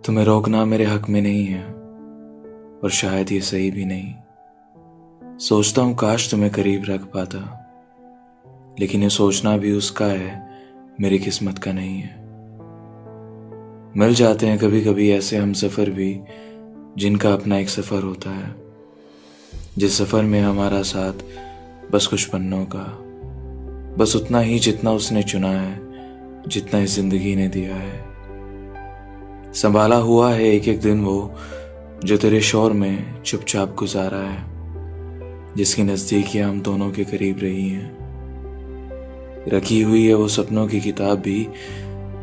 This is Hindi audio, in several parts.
तुम्हें रोकना मेरे हक में नहीं है और शायद ये सही भी नहीं। सोचता हूँ काश तुम्हें करीब रख पाता, लेकिन ये सोचना भी उसका है, मेरी किस्मत का नहीं है। मिल जाते हैं कभी कभी ऐसे हम सफ़र भी, जिनका अपना एक सफ़र होता है, जिस सफ़र में हमारा साथ बस कुछ पन्नों का, बस उतना ही जितना उसने चुना है, जितना इस जिंदगी ने दिया है। संभाला हुआ है एक एक दिन वो, जो तेरे शोर में चुपचाप गुजारा है, जिसकी नज़दीकियाँ हम दोनों के करीब रही हैं। रखी हुई है वो सपनों की किताब भी,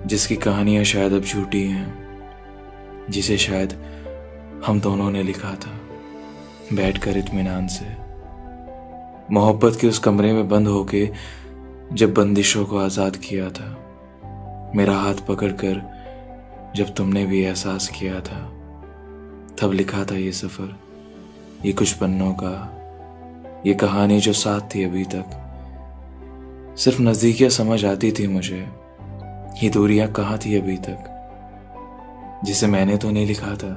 जिसकी कहानियाँ शायद अब झूठी हैं, जिसे शायद हम दोनों ने लिखा था बैठकर इत्मीनान से, मोहब्बत के उस कमरे में बंद होके, जब बंदिशों को आज़ाद किया था, मेरा हाथ पकड़कर जब तुमने भी एहसास किया था, तब लिखा था ये सफ़र, ये कुछ पन्नों का, ये कहानी जो साथ थी अभी तक। सिर्फ नज़दीकियाँ समझ आती थी मुझे, ये दूरियां कहाँ थी अभी तक, जिसे मैंने तो नहीं लिखा था,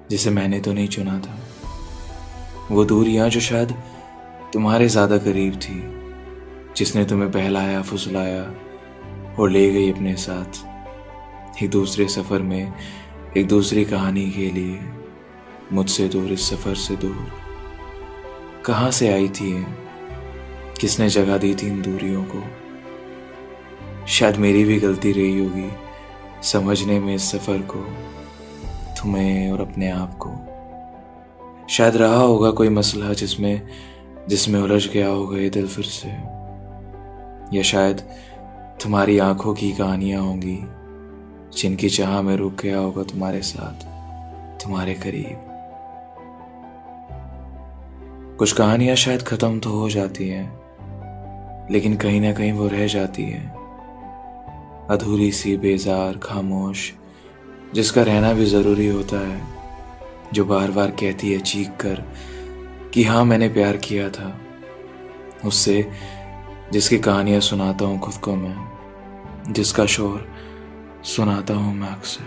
जिसे मैंने तो नहीं चुना था। वो दूरियां जो शायद तुम्हारे ज़्यादा करीब थी, जिसने तुम्हें बहलाया फुसलाया और ले गई अपने साथ, एक दूसरे सफ़र में एक दूसरी कहानी के लिए, मुझसे दूर इस सफ़र से दूर। कहाँ से आई थी ये, किसने जगह दी थी इन दूरियों को? शायद मेरी भी गलती रही होगी समझने में इस सफ़र को, तुम्हें और अपने आप को। शायद रहा होगा कोई मसला जिसमें उलझ गया होगा ये दिल फिर से, या शायद तुम्हारी आंखों की कहानियां होंगी, जिनकी चाह में रुक गया होगा तुम्हारे साथ, तुम्हारे करीब। कुछ कहानियां शायद खत्म तो हो जाती हैं, लेकिन कहीं ना कहीं वो रह जाती है, अधूरी सी, बेजार, खामोश, जिसका रहना भी ज़रूरी होता है, जो बार बार कहती है चीख कर कि हाँ मैंने प्यार किया था उससे, जिसकी कहानियां सुनाता हूँ खुद को मैं, जिसका शोर सुनाता हूँ मैं अक्सर।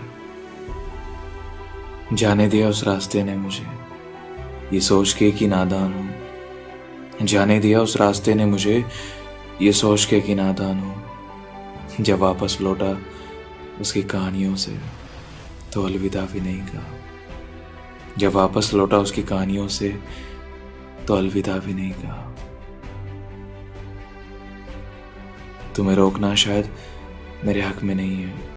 जाने दिया उस रास्ते ने मुझे, ये सोच के कि नादान हूँ। जाने दिया उस रास्ते ने मुझे, ये सोच के कि नादान हूँ। जब वापस लौटा उसकी कहानियों से, तो अलविदा भी नहीं कहा। जब वापस लौटा उसकी कहानियों से, तो अलविदा भी नहीं कहा। तुम्हें रोकना शायद मेरे हक में नहीं है।